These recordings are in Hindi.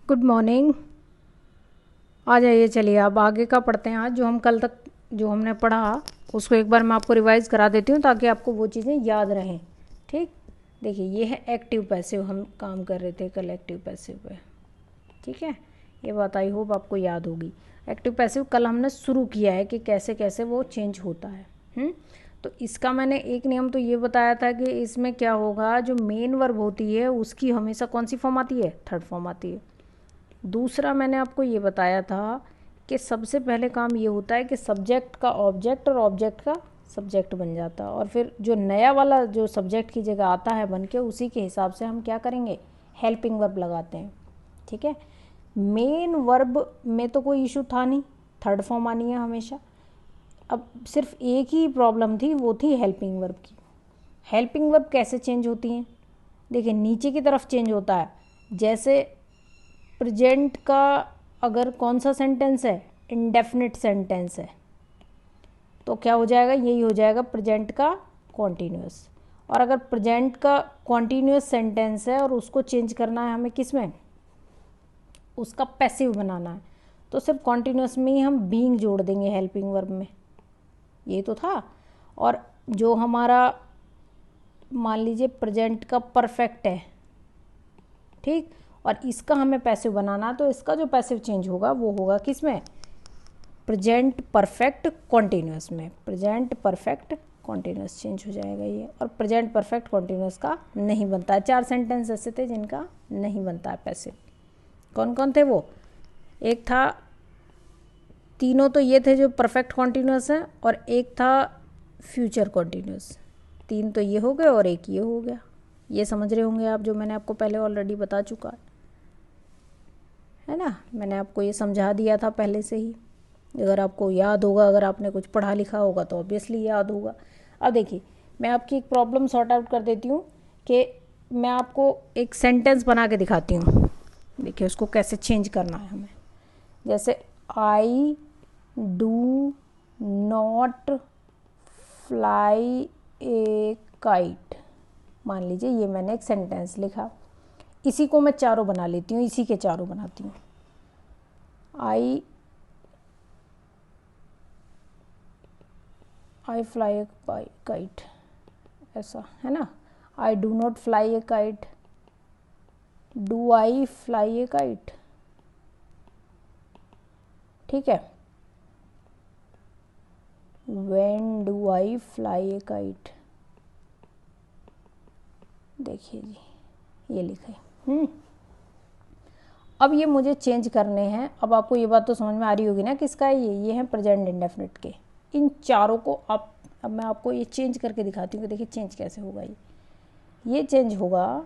Good morning. आ जाइए, चलिए अब आगे का पढ़ते हैं। आज जो हम कल तक जो हमने पढ़ा उसको एक बार मैं आपको रिवाइज़ करा देती हूँ ताकि आपको वो चीज़ें याद रहें। ठीक, देखिए ये है एक्टिव पैसिव, हम काम कर रहे थे कल एक्टिव पैसिव पे। ठीक है, ये बात आई होप आपको याद होगी। एक्टिव पैसिव कल हमने शुरू किया है कि कैसे कैसे वो चेंज होता है। तो इसका मैंने एक नियम तो ये बताया था कि इसमें क्या होगा, जो मेन वर्ब होती है उसकी हमेशा कौन सी फॉर्म आती है, थर्ड फॉर्म आती है। दूसरा मैंने आपको ये बताया था कि सबसे पहले काम ये होता है कि सब्जेक्ट का ऑब्जेक्ट और ऑब्जेक्ट का सब्जेक्ट बन जाता है, और फिर जो नया वाला जो सब्जेक्ट की जगह आता है बन के, उसी के हिसाब से हम क्या करेंगे, हेल्पिंग वर्ब लगाते हैं। ठीक है, मेन वर्ब में तो कोई इशू था नहीं, थर्ड फॉर्म आनी है हमेशा। अब सिर्फ एक ही प्रॉब्लम थी, वो थी हेल्पिंग वर्ब की। हेल्पिंग वर्ब कैसे चेंज होती हैं, देखिए नीचे की तरफ चेंज होता है। जैसे प्रेजेंट का अगर कौन सा सेंटेंस है, इंडेफिनिट सेंटेंस है, तो क्या हो जाएगा, यही हो जाएगा प्रेजेंट का कॉन्टीन्यूअस। और अगर प्रेजेंट का कॉन्टीन्यूअस सेंटेंस है और उसको चेंज करना है हमें किस में, उसका पैसिव बनाना है, तो सिर्फ कॉन्टीन्यूअस में ही हम बीइंग जोड़ देंगे हेल्पिंग वर्ब में। ये तो था। और जो हमारा मान लीजिए प्रेजेंट का परफेक्ट है, ठीक, और इसका हमें पैसिव बनाना, तो इसका जो पैसिव चेंज होगा वो होगा किस में, प्रेजेंट परफेक्ट कॉन्टीन्यूअस में। प्रेजेंट परफेक्ट कॉन्टीन्यूअस चेंज हो जाएगा ये, और प्रेजेंट परफेक्ट कॉन्टीन्यूअस का नहीं बनता है। 4 सेंटेंस ऐसे थे जिनका नहीं बनता है पैसिव। कौन कौन थे वो, एक था, तीनों तो ये थे जो परफेक्ट कॉन्टीन्यूअस है, और एक था फ्यूचर कॉन्टीन्यूअस। 3 तो ये हो गए और एक ये हो गया। ये समझ रहे होंगे आप, जो मैंने आपको पहले ऑलरेडी बता चुका है ना, मैंने आपको ये समझा दिया था पहले से ही। अगर आपको याद होगा, अगर आपने कुछ पढ़ा लिखा होगा तो ऑब्वियसली याद होगा। अब देखिए मैं आपकी एक प्रॉब्लम सॉर्ट आउट कर देती हूँ कि मैं आपको एक सेंटेंस बना के दिखाती हूँ। देखिए उसको कैसे चेंज करना है हमें। जैसे I do not fly A kite, मान लीजिए ये मैंने एक सेंटेंस लिखा। इसी को मैं चारों बना लेती हूँ, इसी के चारों बनाती हूँ। आई फ्लाई ए काइट, ऐसा है ना। I do not fly A kite, do I fly A kite. ठीक है, when do I fly A kite. देखिए जी ये लिखा है। अब ये मुझे चेंज करने हैं। अब आपको ये बात तो समझ में आ रही होगी ना किसका है ये है प्रेजेंट इंडेफिनिट के। इन चारों को आप, अब मैं आपको ये चेंज करके दिखाती हूँ कि देखिए चेंज कैसे होगा। ये चेंज होगा,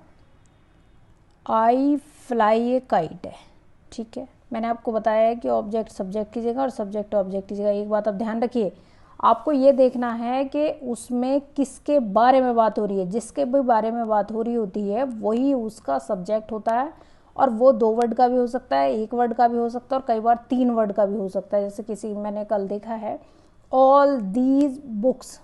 आई फ्लाई ए काइट है, ठीक है। मैंने आपको बताया है कि ऑब्जेक्ट सब्जेक्ट की जगह और सब्जेक्ट ऑब्जेक्ट की जगह। एक बात आप ध्यान रखिए, आपको ये देखना है कि उसमें किसके बारे में बात हो रही है। जिसके भी बारे में बात हो रही होती है वही उसका सब्जेक्ट होता है, और वो 2 वर्ड का भी हो सकता है, 1 वर्ड का भी हो सकता है, और कई बार 3 वर्ड का भी हो सकता है। जैसे किसी मैंने कल देखा है, ऑल दीज बुक्स,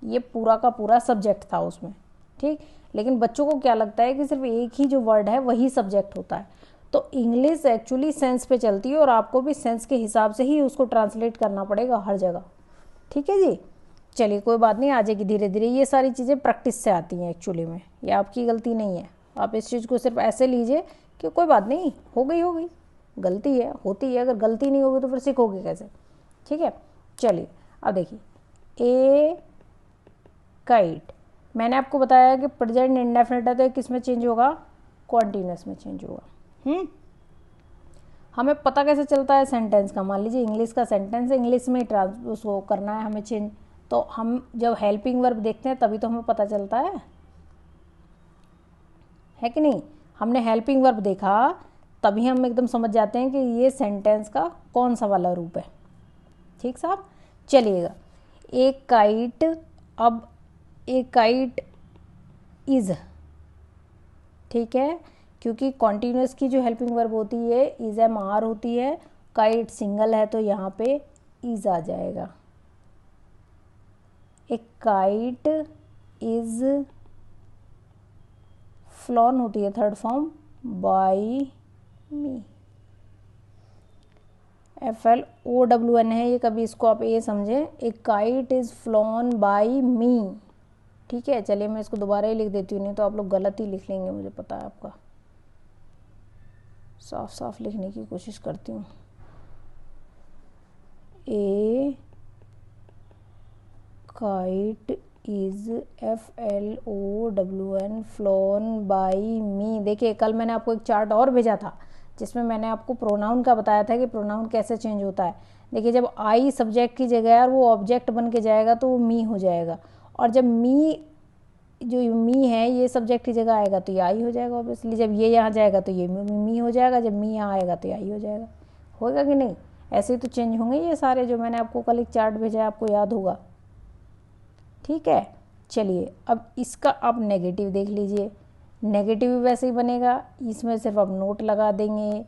ये पूरा का पूरा सब्जेक्ट था उसमें, ठीक। लेकिन बच्चों को क्या लगता है कि सिर्फ एक ही जो वर्ड है वही सब्जेक्ट होता है। तो इंग्लिश एक्चुअली सेंस पे चलती है, और आपको भी सेंस के हिसाब से ही उसको ट्रांसलेट करना पड़ेगा हर जगह। ठीक है जी, चलिए कोई बात नहीं, आ जाएगी धीरे धीरे। ये सारी चीज़ें प्रैक्टिस से आती हैं एक्चुअली में, ये आपकी गलती नहीं है। आप इस चीज़ को सिर्फ ऐसे लीजिए कि कोई बात नहीं, हो गई गलती है, होती है। अगर गलती नहीं होगी तो फिर सीखोगे कैसे। ठीक है, चलिए अब देखिए ए काइट, मैंने आपको बताया कि प्रेजेंट इंडेफिनिट है तो किस में चेंज होगा, कॉन्टीन्यूअस में चेंज होगा। हमें पता कैसे चलता है सेंटेंस का, मान लीजिए इंग्लिश का सेंटेंस है, इंग्लिश में उसको करना है हमें चेंज, तो हम जब हेल्पिंग वर्ब देखते हैं तभी तो हमें पता चलता है कि नहीं। हमने हेल्पिंग वर्ब देखा तभी हम एकदम समझ जाते हैं कि ये सेंटेंस का कौन सा वाला रूप है। ठीक साहब, चलिएगा। एक काइट, अब एक काइट इज़, ठीक है, क्योंकि कॉन्टीन्यूअस की जो हेल्पिंग वर्ब होती है इज़ एम आर होती है। काइट सिंगल है तो यहाँ पे इज़ आ जाएगा। एक काइट इज़ फ्लॉन होती है third form, by me, FLOWN है ये, कभी इसको आप ये समझें, a kite is flown by me. ठीक है, चलिए मैं इसको दोबारा ही लिख देती हूँ, नहीं तो आप लोग गलत ही लिख लेंगे, मुझे पता है आपका। साफ साफ लिखने की कोशिश करती हूँ। A kite is FLOWN flown by me. देखिए कल मैंने आपको एक चार्ट और भेजा था जिसमें मैंने आपको प्रोनाउन का बताया था कि प्रोनाउन कैसे चेंज होता है। देखिए जब आई सब्जेक्ट की जगह है और वो ऑब्जेक्ट बन के जाएगा तो वो मी हो जाएगा, और जब मी, जो मी है ये सब्जेक्ट की जगह आएगा तो ये आई हो जाएगा ऑब्वियसली। जब ये यहाँ जाएगा तो ये मी हो जाएगा, जब मी यहाँ आएगा तो ये आई हो जाएगा। होगा कि नहीं? ऐसे ही तो चेंज होंगे ये सारे, जो मैंने आपको कल एक चार्ट भेजा है, आपको याद होगा। ठीक है, चलिए अब इसका आप नेगेटिव देख लीजिए। नेगेटिव भी वैसे ही बनेगा, इसमें सिर्फ आप नोट लगा देंगे।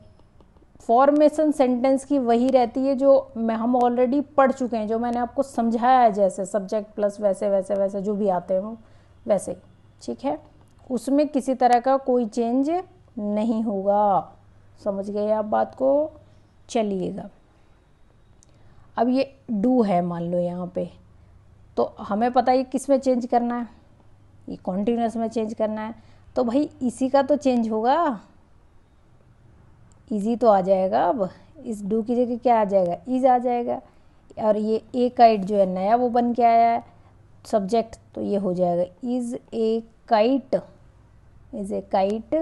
फॉर्मेशन सेंटेंस की वही रहती है जो हम ऑलरेडी पढ़ चुके हैं, जो मैंने आपको समझाया है, जैसे सब्जेक्ट प्लस वैसे वैसे वैसे जो भी आते हैं वो वैसे। ठीक है, उसमें किसी तरह का कोई चेंज नहीं होगा। समझ गए आप बात को? चलिएगा, अब ये डू है मान लो यहाँ पे, तो हमें पता है किस में चेंज करना है, ये कॉन्टिन्यूस में चेंज करना है। तो भाई इसी का तो चेंज होगा, इजी तो आ जाएगा। अब इस डू की जगह क्या आ जाएगा? इज आ जाएगा। और ये ए काइट जो है नया वो बन के आया है सब्जेक्ट, तो ये हो जाएगा is a kite, is a kite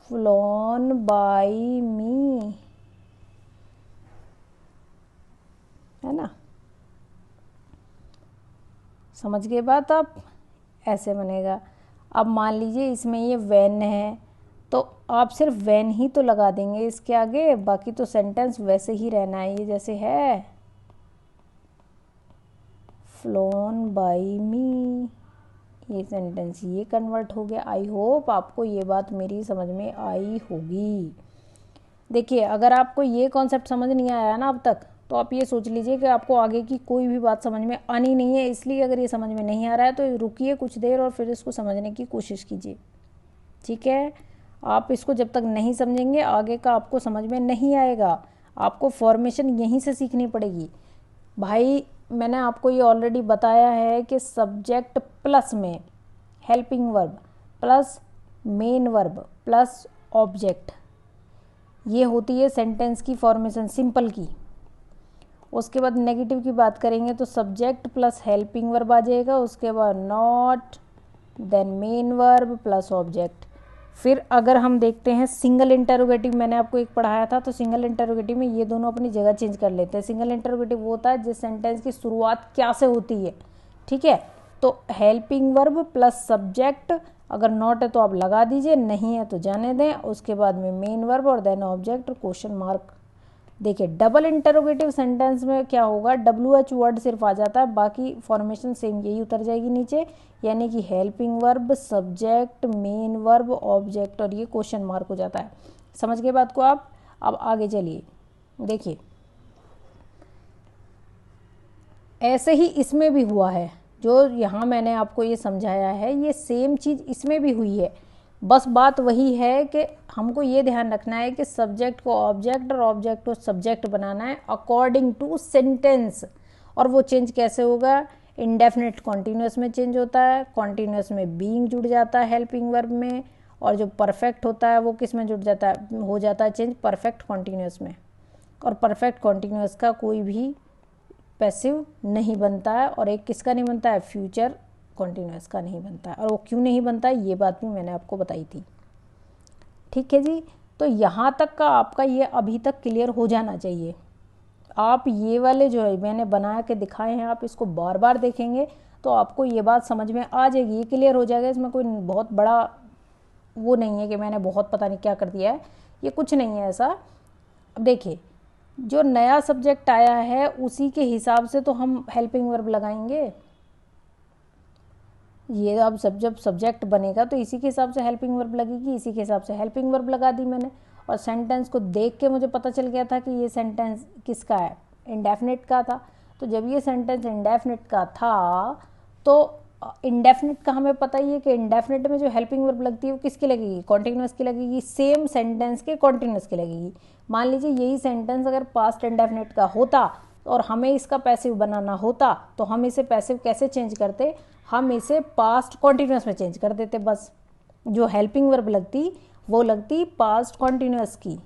flown by me, है ना? समझ गए बात आप? ऐसे बनेगा। अब मान लीजिए इसमें ये वैन है, तो आप सिर्फ वैन ही तो लगा देंगे इसके आगे, बाकी तो सेंटेंस वैसे ही रहना है, ये जैसे है फ्लॉन बाई मी, ये सेंटेंस ये कन्वर्ट हो गया। आई होप आपको ये बात मेरी समझ में आई होगी। देखिए अगर आपको ये कॉन्सेप्ट समझ नहीं आया ना अब तक, तो आप ये सोच लीजिए कि आपको आगे की कोई भी बात समझ में आनी नहीं है। इसलिए अगर ये समझ में नहीं आ रहा है तो रुकिए कुछ देर और फिर इसको समझने की कोशिश कीजिए। ठीक है, आप इसको जब तक नहीं समझेंगे आगे का आपको समझ में नहीं आएगा। आपको फॉर्मेशन यहीं से सीखनी पड़ेगी। भाई मैंने आपको ये ऑलरेडी बताया है कि सब्जेक्ट प्लस में helping verb plus main verb plus object, ये होती है सेंटेंस की फॉर्मेशन सिंपल की। उसके बाद नेगेटिव की बात करेंगे तो सब्जेक्ट प्लस हेल्पिंग वर्ब आ जाएगा, उसके बाद not, then main verb plus object. फिर अगर हम देखते हैं सिंगल इंटरोगेटिव, मैंने आपको एक पढ़ाया था, तो सिंगल इंटरोगेटिव में ये दोनों अपनी जगह चेंज कर लेते हैं। सिंगल इंटरोगेटिव वो होता है जिस सेंटेंस की शुरुआत क्या से होती है। ठीक है, तो हेल्पिंग वर्ब प्लस सब्जेक्ट, अगर नॉट है तो आप लगा दीजिए, नहीं है तो जाने दें। उसके बाद में मेन वर्ब और देन ऑब्जेक्ट और क्वेश्चन मार्क। देखिए डबल इंटरोगेटिव सेंटेंस में क्या होगा, WH वर्ड सिर्फ आ जाता है, बाकी फॉर्मेशन सेम यही उतर जाएगी नीचे, यानी कि helping verb subject main verb object और ये क्वेश्चन मार्क हो जाता है। समझ गए बात को आप? अब आगे चलिए, देखिए ऐसे ही इसमें भी हुआ है, जो यहाँ मैंने आपको ये समझाया है ये सेम चीज़ इसमें भी हुई है। बस बात वही है कि हमको ये ध्यान रखना है कि सब्जेक्ट को ऑब्जेक्ट और ऑब्जेक्ट को सब्जेक्ट बनाना है अकॉर्डिंग टू सेंटेंस। और वो चेंज कैसे होगा? इंडेफिनिट कॉन्टीन्यूस में चेंज होता है, कॉन्टीन्यूस में बीइंग जुड़ जाता है हेल्पिंग वर्ब में, और जो परफेक्ट होता है वो किस में जुड़ जाता है? हो जाता है चेंज परफेक्ट कॉन्टीन्यूस में। और परफेक्ट कॉन्टीन्यूस का कोई भी पैसिव नहीं बनता है, और एक किसका नहीं बनता है? फ्यूचर कॉन्टीन्यूस का नहीं बनता है। और वो क्यों नहीं बनता है ये बात भी मैंने आपको बताई थी। ठीक है जी, तो यहाँ तक का आपका ये अभी तक क्लियर हो जाना चाहिए। आप ये वाले जो है मैंने बना के दिखाए हैं, आप इसको बार बार देखेंगे तो आपको ये बात समझ में आ जाएगी, ये क्लियर हो जाएगा। इसमें कोई बहुत बड़ा वो नहीं है कि मैंने बहुत पता नहीं क्या कर दिया है, ये कुछ नहीं है ऐसा। अब देखिए जो नया सब्जेक्ट आया है उसी के हिसाब से तो हम हेल्पिंग वर्ब लगाएंगे। ये अब जब सब्जेक्ट बनेगा तो इसी के हिसाब से हेल्पिंग वर्ब लगेगी, इसी के हिसाब से हेल्पिंग वर्ब लगा दी मैंने। और सेंटेंस को देख के मुझे पता चल गया था कि ये सेंटेंस किसका है? इंडेफिनिट का था। तो जब ये सेंटेंस इंडेफिनिट का था तो इंडेफिनिट का हमें पता ही है कि इंडेफिनिट में जो हेल्पिंग वर्ब लगती है वो किसकी लगेगी, कॉन्टिन्यूस की लगेगी, सेम सेंटेंस के कॉन्टिन्यूस की लगेगी। मान लीजिए यही सेंटेंस अगर पास्ट इंडेफिनिट का होता और हमें इसका पैसिव बनाना होता तो हम इसे पैसिव कैसे चेंज करते, हम इसे पास्ट कॉन्टिन्यूस में चेंज कर देते बस। जो हेल्पिंग वर्ब लगती वो लगती पास्ट कॉन्टिन्यूस की।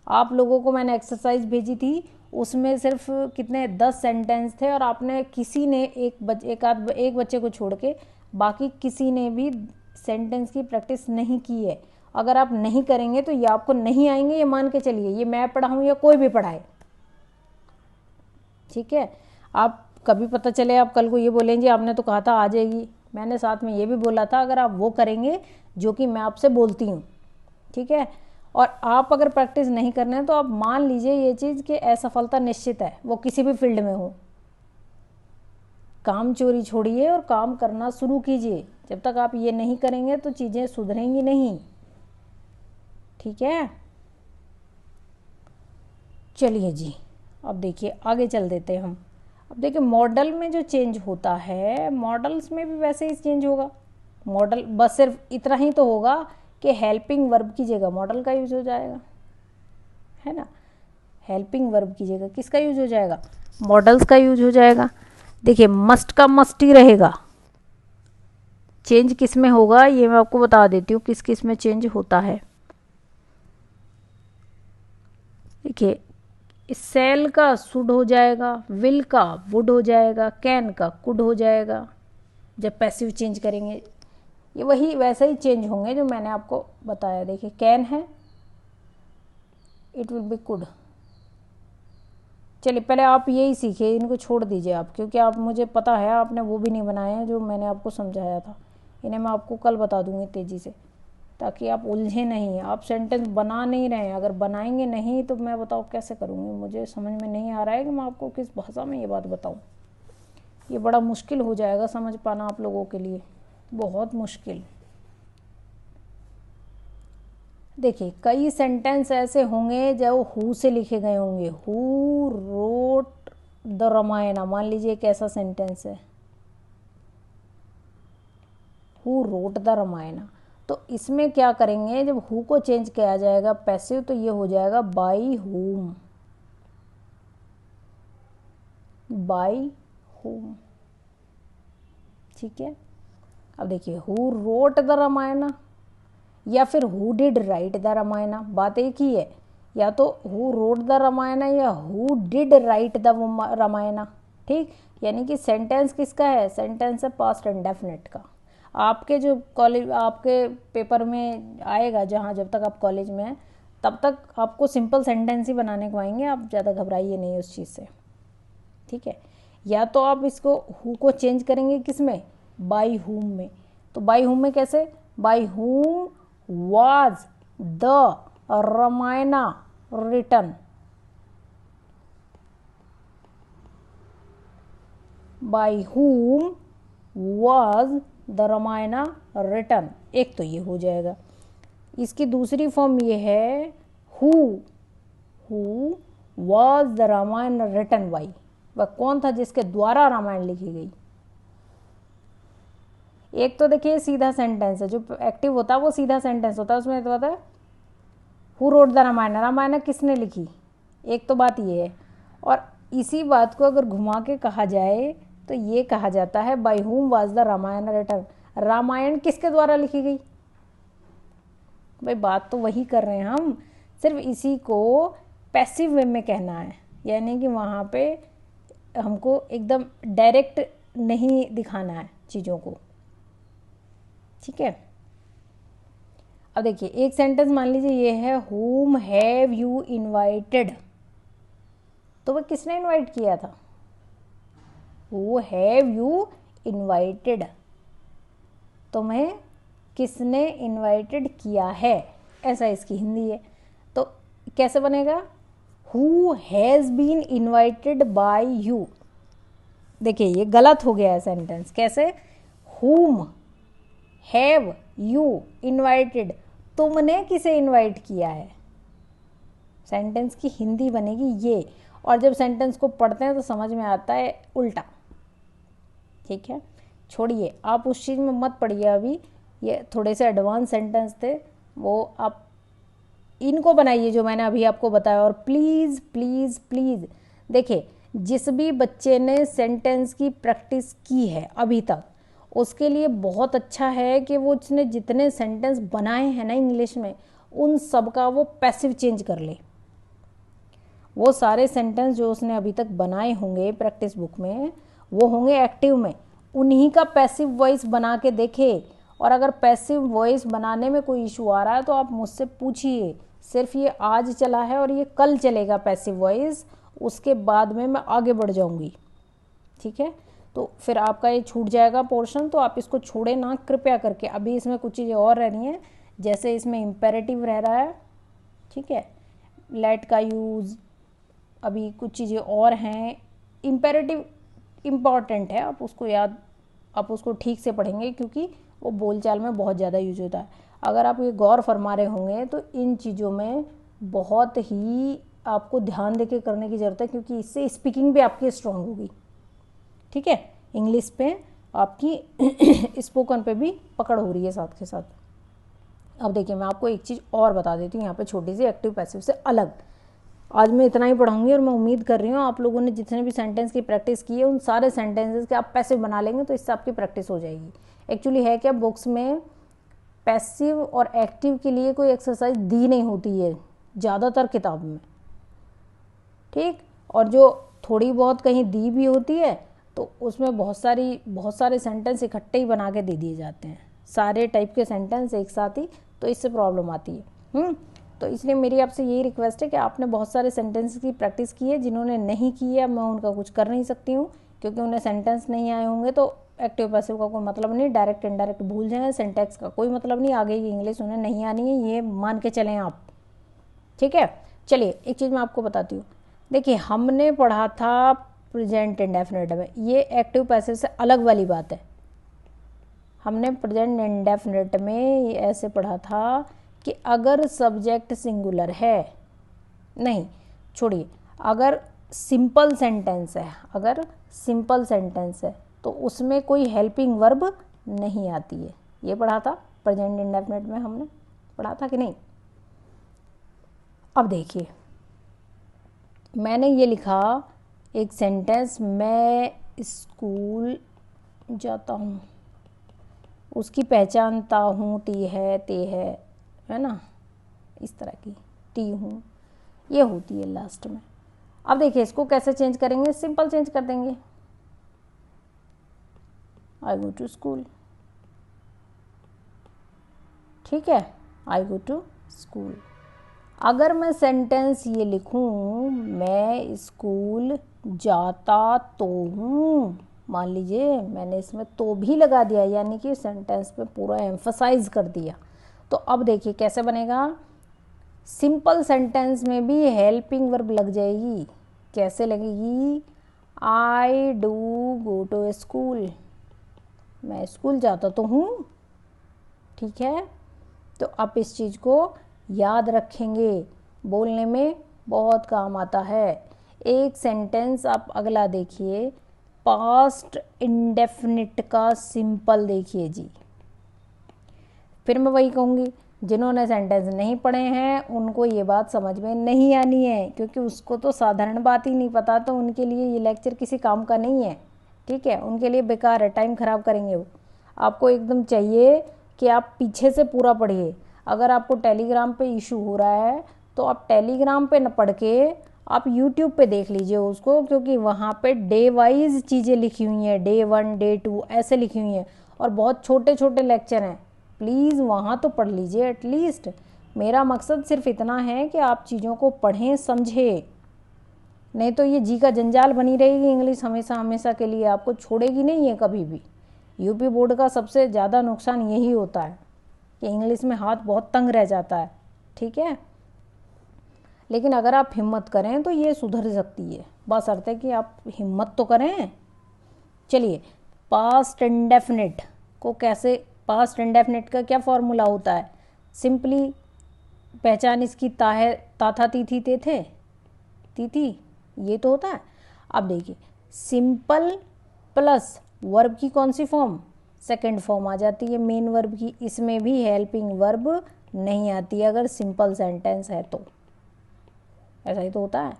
आप लोगों को मैंने एक्सरसाइज भेजी थी, उसमें सिर्फ कितने 10 सेंटेंस थे और आपने किसी ने एक बच्चे को छोड़ के बाकी किसी ने भी सेंटेंस की प्रैक्टिस नहीं की है। अगर आप नहीं करेंगे तो ये आपको नहीं आएंगे, ये मान के चलिए, ये मैं पढ़ाऊँ या कोई भी पढ़ाए, ठीक है। आप कभी पता चले आप कल को ये बोलेंगे आपने तो कहा था आ जाएगी, मैंने साथ में ये भी बोला था, अगर आप वो करेंगे जो कि मैं आपसे बोलती हूँ, ठीक है, और आप अगर प्रैक्टिस नहीं करना है तो आप मान लीजिए ये चीज़ कि असफलता निश्चित है, वो किसी भी फील्ड में हो। काम चोरी छोड़िए और काम करना शुरू कीजिए। जब तक आप ये नहीं करेंगे तो चीज़ें सुधरेंगी नहीं, ठीक है। चलिए जी, अब देखिए आगे चल देते हैं हम। अब देखिए मॉडल में जो चेंज होता है, मॉडल्स में भी वैसे ही चेंज होगा। मॉडल बस सिर्फ इतना ही तो होगा कि हेल्पिंग वर्ब की जगह मॉडल का यूज हो जाएगा, है ना। हेल्पिंग वर्ब की जगह किसका यूज हो जाएगा, मॉडल्स का यूज हो जाएगा। देखिए मस्ट का मस्ट ही रहेगा। चेंज किस में होगा ये मैं आपको बता देती हूँ, किस किस में चेंज होता है। देखिए सेल का शुड हो जाएगा, विल का वुड हो जाएगा, कैन का कुड हो जाएगा जब पैसिव चेंज करेंगे। ये वही वैसे ही चेंज होंगे जो मैंने आपको बताया। देखिए कैन है, इट विल बी कुड। चलिए पहले आप यही सीखिए, इनको छोड़ दीजिए आप, क्योंकि आप मुझे पता है आपने वो भी नहीं बनाए हैं जो मैंने आपको समझाया था। इन्हें मैं आपको कल बता दूंगी तेज़ी से, ताकि आप उलझे नहीं। आप सेंटेंस बना नहीं रहे हैं, अगर बनाएंगे नहीं तो मैं बताओ कैसे करूँगी। मुझे समझ में नहीं आ रहा है कि मैं आपको किस भाषा में ये बात बताऊँ। ये बड़ा मुश्किल हो जाएगा समझ पाना आप लोगों के लिए, बहुत मुश्किल। देखिए कई सेंटेंस ऐसे होंगे जो हु से लिखे गए होंगे। हु रोट द रामायण, मान लीजिए एक ऐसा सेंटेंस है, हु रोट द रामायण। तो इसमें क्या करेंगे, जब हु को चेंज किया जाएगा पैसिव तो ये हो जाएगा बाई हुम, बाई हुम, ठीक है। अब देखिए हु रोट द रामायण या फिर who did write the Ramayana, बात एक ही है। या तो हु रोट द रामायण या who did write the Ramayana, ठीक। यानी कि सेंटेंस किसका है, सेंटेंस है पास्ट इंडेफिनिट का। आपके जो कॉलेज आपके पेपर में आएगा, जहाँ जब तक आप कॉलेज में हैं तब तक आपको सिंपल सेंटेंस ही बनाने को आएंगे, आप ज़्यादा घबराइए नहीं उस चीज़ से, ठीक है। या तो आप इसको हु को चेंज करेंगे किस में, बाई हुम में। तो बाई हुम में कैसे, बाई हुम was the Ramayana written, by whom was the Ramayana written, एक तो ये हो जाएगा। इसकी दूसरी फॉर्म ये है who was the Ramayana written by, वह कौन था जिसके द्वारा रामायण लिखी गई। एक तो देखिए सीधा सेंटेंस है, जो एक्टिव होता है वो सीधा सेंटेंस होता है, उसमें तो पता है who wrote the Ramayana, Ramayana किसने लिखी, एक तो बात ये है। और इसी बात को अगर घुमा के कहा जाए तो ये कहा जाता है by whom was the Ramayana written, Ramayana किसके द्वारा लिखी गई। भाई बात तो वही कर रहे हैं हम, सिर्फ इसी को पैसिव वे में कहना है, यानी कि वहाँ पे हमको एकदम डायरेक्ट नहीं दिखाना है चीज़ों को, ठीक है। अब देखिए एक सेंटेंस मान लीजिए ये है whom हैव यू इनवाइटेड, तो वह किसने इनवाइट किया था, who हैव यू इनवाइटेड, तुम्हें किसने इनवाइटेड किया है, ऐसा इसकी हिंदी है। तो कैसे बनेगा, who has been invited by you. देखिए ये गलत हो गया है सेंटेंस, कैसे, whom हैव यू इनवाइटेड, तुमने किसे इनवाइट किया है। सेंटेंस की हिंदी बनेगी ये, और जब सेंटेंस को पढ़ते हैं तो समझ में आता है उल्टा, ठीक है। छोड़िए, आप उस चीज़ में मत पड़िए अभी। ये थोड़े से एडवांस सेंटेंस थे, वो आप इनको बनाइए जो मैंने अभी आपको बताया। और प्लीज़ प्लीज़ प्लीज़ देखिए, जिस भी बच्चे ने सेंटेंस की प्रैक्टिस की है अभी तक, उसके लिए बहुत अच्छा है कि वो उसने जितने सेंटेंस बनाए हैं ना इंग्लिश में, उन सब का वो पैसिव चेंज कर ले। वो सारे सेंटेंस जो उसने अभी तक बनाए होंगे प्रैक्टिस बुक में, वो होंगे एक्टिव में, उन्हीं का पैसिव वॉइस बना के देखे। और अगर पैसिव वॉइस बनाने में कोई इशू आ रहा है तो आप मुझसे पूछिए। सिर्फ ये आज चला है और ये कल चलेगा पैसिव वॉइस, उसके बाद में मैं आगे बढ़ जाऊंगी, ठीक है। तो फिर आपका ये छूट जाएगा पोर्शन, तो आप इसको छोड़े ना कृपया करके। अभी इसमें कुछ चीज़ें और रह रही हैं, जैसे इसमें इम्पेरेटिव रह रहा है, ठीक है, लेट का यूज़, अभी कुछ चीज़ें और हैं। इम्पेरेटिव इम्पॉर्टेंट है, आप उसको ठीक से पढ़ेंगे क्योंकि वो बोलचाल में बहुत ज़्यादा यूज होता है। अगर आप ये गौर फरमा रहे होंगे तो इन चीज़ों में बहुत ही आपको ध्यान देके करने की ज़रूरत है, क्योंकि इससे स्पीकिंग भी आपकी स्ट्रांग होगी, ठीक है। इंग्लिश पे आपकी स्पोकन पे भी पकड़ हो रही है साथ के साथ। अब देखिए, मैं आपको एक चीज़ और बता देती हूँ यहाँ पे छोटी सी, एक्टिव पैसिव से अलग। आज मैं इतना ही पढ़ाऊंगी और मैं उम्मीद कर रही हूँ आप लोगों ने जितने भी सेंटेंस की प्रैक्टिस की है, उन सारे सेंटेंसेस के आप पैसिव बना लेंगे तो इससे आपकी प्रैक्टिस हो जाएगी। एक्चुअली है क्या, बुक्स में पैसिव और एक्टिव के लिए कोई एक्सरसाइज दी नहीं होती है ज़्यादातर किताब में, ठीक। और जो थोड़ी बहुत कहीं दी भी होती है तो उसमें बहुत सारे सेंटेंस इकट्ठे ही बना के दे दिए जाते हैं, सारे टाइप के सेंटेंस एक साथ ही, तो इससे प्रॉब्लम आती है। तो इसलिए मेरी आपसे यही रिक्वेस्ट है कि आपने बहुत सारे सेंटेंस की प्रैक्टिस की है, जिन्होंने नहीं की है मैं उनका कुछ कर नहीं सकती हूँ, क्योंकि उन्हें सेंटेंस नहीं आए होंगे। तो एक्टिव पैसिव का कोई मतलब नहीं, डायरेक्ट इनडायरेक्ट भूल जाएं, सिंटैक्स का कोई मतलब नहीं, आगे की इंग्लिश उन्हें नहीं आनी है, ये मान के चलें आप, ठीक है। चलिए एक चीज़ मैं आपको बताती हूँ। देखिए, हमने पढ़ा था प्रेजेंट इंडेफिनिट में, ये एक्टिव पैसिव से अलग वाली बात है। हमने प्रेजेंट इंडेफिनिट में ये ऐसे पढ़ा था कि अगर सब्जेक्ट सिंगुलर है, नहीं छोड़िए, अगर सिंपल सेंटेंस है तो उसमें कोई हेल्पिंग वर्ब नहीं आती है। ये पढ़ा था प्रेजेंट इंडेफिनिट में, हमने पढ़ा था कि नहीं। अब देखिए, मैंने ये लिखा एक सेंटेंस, मैं स्कूल जाता हूँ, उसकी पहचानता हूँ, टी है, ते है ना, इस तरह की टी हूँ, ये होती है लास्ट में। अब देखिए, इसको कैसे चेंज करेंगे, सिंपल चेंज कर देंगे, आई गो टू स्कूल, ठीक है, आई गो टू स्कूल। अगर मैं सेंटेंस ये लिखूं, मैं स्कूल जाता तो हूँ, मान लीजिए मैंने इसमें तो भी लगा दिया, यानी कि सेंटेंस पे पूरा एम्फसाइज कर दिया, तो अब देखिए कैसे बनेगा। सिंपल सेंटेंस में भी हेल्पिंग वर्ब लग जाएगी। कैसे लगेगी, I do go to school, मैं स्कूल जाता तो हूँ, ठीक है। तो आप इस चीज़ को याद रखेंगे, बोलने में बहुत काम आता है। एक सेंटेंस आप अगला देखिए, पास्ट इंडेफिनिट का सिंपल देखिए जी। फिर मैं वही कहूँगी, जिन्होंने सेंटेंस नहीं पढ़े हैं उनको ये बात समझ में नहीं आनी है, क्योंकि उसको तो साधारण बात ही नहीं पता, तो उनके लिए ये लेक्चर किसी काम का नहीं है, ठीक है। उनके लिए बेकार है, टाइम ख़राब करेंगे वो। आपको एकदम चाहिए कि आप पीछे से पूरा पढ़िए। अगर आपको टेलीग्राम पे इशू हो रहा है तो आप टेलीग्राम पे न पढ़ के आप यूट्यूब पे देख लीजिए उसको, क्योंकि वहाँ पे डे वाइज चीज़ें लिखी हुई हैं, डे 1 डे 2 ऐसे लिखी हुई हैं, और बहुत छोटे छोटे लेक्चर हैं। प्लीज़ वहाँ तो पढ़ लीजिए एटलीस्ट। मेरा मकसद सिर्फ इतना है कि आप चीज़ों को पढ़ें, समझें, नहीं तो ये जी का जंजाल बनी रहेगी इंग्लिश, हमेशा हमेशा के लिए आपको छोड़ेगी नहीं है कभी भी। यूपी बोर्ड का सबसे ज़्यादा नुकसान यही होता है कि इंग्लिश में हाथ बहुत तंग रह जाता है, ठीक है। लेकिन अगर आप हिम्मत करें तो ये सुधर सकती है, बशर्ते कि आप हिम्मत तो करें। चलिए, पास्ट इंडेफिनिट को कैसे, पास्ट इंडेफिनिट का क्या फॉर्मूला होता है, सिंपली पहचान इसकी ता है, ता था, ती थी, ते थे, ती थी, ये तो होता है। अब देखिए, सिंपल प्लस वर्ब की कौन सी फॉर्म, सेकंड फॉर्म आ जाती है मेन वर्ब की। इसमें भी हेल्पिंग वर्ब नहीं आती अगर सिंपल सेंटेंस है तो, ऐसा ही तो होता है।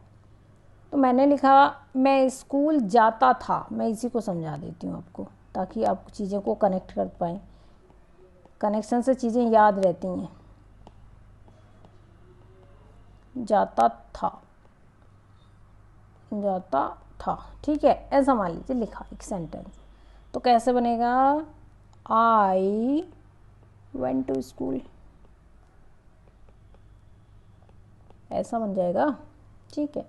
तो मैंने लिखा मैं स्कूल जाता था, मैं इसी को समझा देती हूँ आपको ताकि आप चीज़ों को कनेक्ट कर पाएँ, कनेक्शन से चीज़ें याद रहती हैं। जाता था, जाता था, ठीक है, ऐसा मान लीजिए लिखा एक सेंटेंस। तो कैसे बनेगा, आई वेंट टू स्कूल, ऐसा बन जाएगा, ठीक है।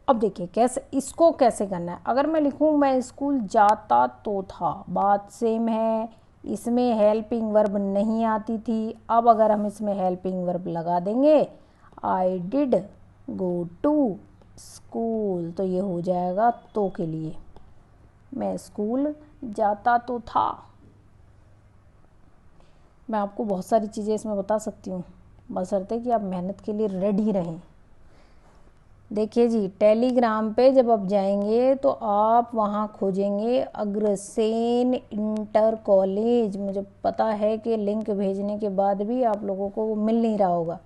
अब देखिए कैसे इसको कैसे करना है। अगर मैं लिखूं मैं स्कूल जाता तो था, बात सेम है, इसमें हेल्पिंग वर्ब नहीं आती थी। अब अगर हम इसमें हेल्पिंग वर्ब लगा देंगे, I did go to school, तो ये हो जाएगा तो के लिए, मैं स्कूल जाता तो था। मैं आपको बहुत सारी चीज़ें इसमें बता सकती हूँ, बशर्ते कि आप मेहनत के लिए रेडी रहें। देखिए जी, टेलीग्राम पे जब आप जाएंगे तो आप वहाँ खोजेंगे अग्रसेन इंटर कॉलेज। मुझे पता है कि लिंक भेजने के बाद भी आप लोगों को वो मिल नहीं रहा होगा,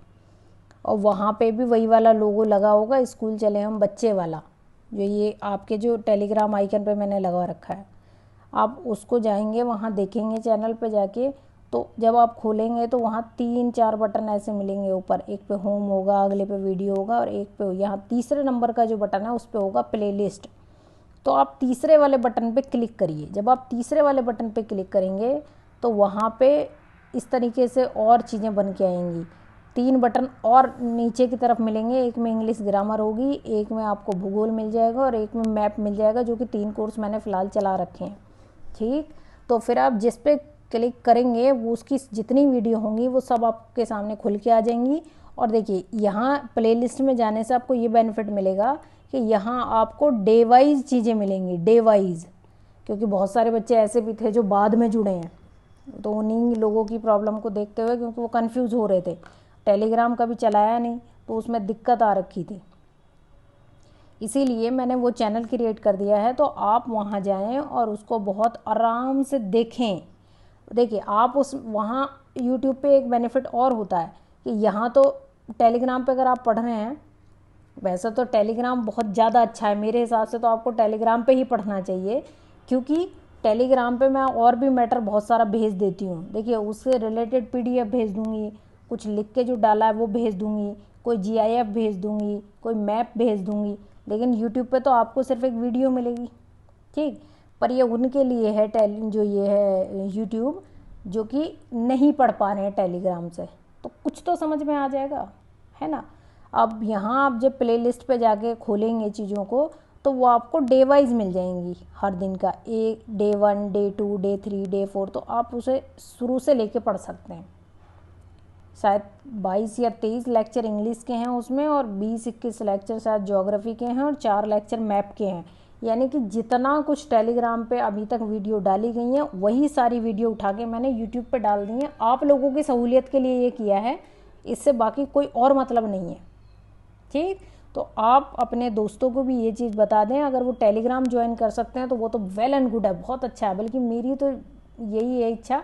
और वहाँ पे भी वही वाला लोगो लगा होगा, स्कूल चले हम बच्चे वाला, जो ये आपके जो टेलीग्राम आइकन पे मैंने लगा रखा है। आप उसको जाएंगे, वहाँ देखेंगे चैनल पे जाके, तो जब आप खोलेंगे तो वहाँ 3-4 बटन ऐसे मिलेंगे ऊपर, एक पे होम होगा, अगले पे वीडियो होगा, और एक पे यहाँ तीसरे नंबर का जो बटन है उस पर होगा प्लेलिस्ट। तो आप तीसरे वाले बटन पे क्लिक करिए। जब आप तीसरे वाले बटन पे क्लिक करेंगे तो वहाँ पे इस तरीके से और चीज़ें बन के आएंगी। 3 बटन और नीचे की तरफ मिलेंगे, एक में इंग्लिश ग्रामर होगी, एक में आपको भूगोल मिल जाएगा, और एक में मैप मिल जाएगा, जो कि 3 कोर्स मैंने फ़िलहाल चला रखे हैं, ठीक। तो फिर आप जिस पे क्लिक करेंगे वो उसकी जितनी वीडियो होंगी वो सब आपके सामने खुल के आ जाएंगी। और देखिए यहाँ प्लेलिस्ट में जाने से आपको ये बेनिफिट मिलेगा कि यहाँ आपको डे वाइज चीज़ें मिलेंगी, डे वाइज, क्योंकि बहुत सारे बच्चे ऐसे भी थे जो बाद में जुड़े हैं, तो उन्हीं लोगों की प्रॉब्लम को देखते हुए, क्योंकि वो कंफ्यूज हो रहे थे, टेलीग्राम कभी चलाया नहीं तो उसमें दिक्कत आ रखी थी, इसीलिए मैंने वो चैनल क्रिएट कर दिया है। तो आप वहाँ जाएं और उसको बहुत आराम से देखें। देखिए आप उस वहाँ यूट्यूब पे एक बेनिफिट और होता है कि यहाँ तो टेलीग्राम पे अगर आप पढ़ रहे हैं, वैसे तो टेलीग्राम बहुत ज़्यादा अच्छा है मेरे हिसाब से, तो आपको टेलीग्राम पे ही पढ़ना चाहिए, क्योंकि टेलीग्राम पे मैं और भी मैटर बहुत सारा भेज देती हूँ। देखिए उससे रिलेटेड PDF भेज दूँगी, कुछ लिख के जो डाला है वो भेज दूँगी, कोई GIF भेज दूँगी, कोई मैप भेज दूँगी। लेकिन यूट्यूब पे तो आपको सिर्फ एक वीडियो मिलेगी, ठीक। पर ये उनके लिए है जो ये है यूट्यूब, जो कि नहीं पढ़ पा रहे हैं टेलीग्राम से, तो कुछ तो समझ में आ जाएगा, है ना। अब यहाँ आप जब प्लेलिस्ट पे जाके खोलेंगे चीज़ों को, तो वो आपको डे वाइज मिल जाएंगी, हर दिन का, एक डे 1, डे 2, डे 3, डे 4, तो आप उसे शुरू से लेके पढ़ सकते हैं। शायद 22 या 23 लेक्चर इंग्लिश के हैं उसमें, और 20-21 लेक्चर शायद ज्योग्राफी के हैं, और 4 लेक्चर मैप के हैं। यानी कि जितना कुछ टेलीग्राम पे अभी तक वीडियो डाली गई हैं वही सारी वीडियो उठा के मैंने यूट्यूब पे डाल दी हैं। आप लोगों की सहूलियत के लिए ये किया है, इससे बाकी कोई और मतलब नहीं है, ठीक। तो आप अपने दोस्तों को भी ये चीज़ बता दें, अगर वो टेलीग्राम ज्वाइन कर सकते हैं तो वो तो वेल एंड गुड है, बहुत अच्छा है। बल्कि मेरी तो यही है इच्छा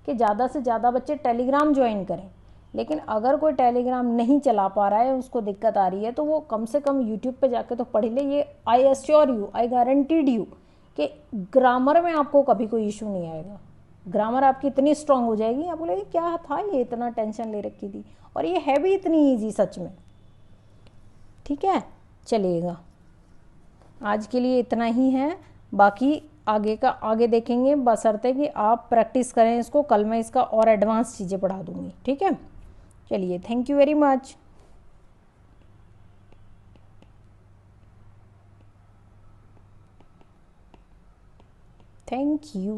कि ज़्यादा से ज़्यादा बच्चे टेलीग्राम ज्वाइन करें। लेकिन अगर कोई टेलीग्राम नहीं चला पा रहा है, उसको दिक्कत आ रही है, तो वो कम से कम यूट्यूब पे जाके तो पढ़ ले। ये I assure you, I guaranteed you कि ग्रामर में आपको कभी कोई इशू नहीं आएगा। ग्रामर आपकी इतनी स्ट्रांग हो जाएगी, आप बोलेंगे क्या था ये, इतना टेंशन ले रखी थी, और ये है भी इतनी ईजी सच में, ठीक है। चलिएगा, आज के लिए इतना ही है, बाकी आगे का आगे देखेंगे, बशर्ते कि आप प्रैक्टिस करें इसको। कल मैं इसका और एडवांस चीज़ें पढ़ा दूँगी, ठीक है। चलिए, thank you very much. Thank you.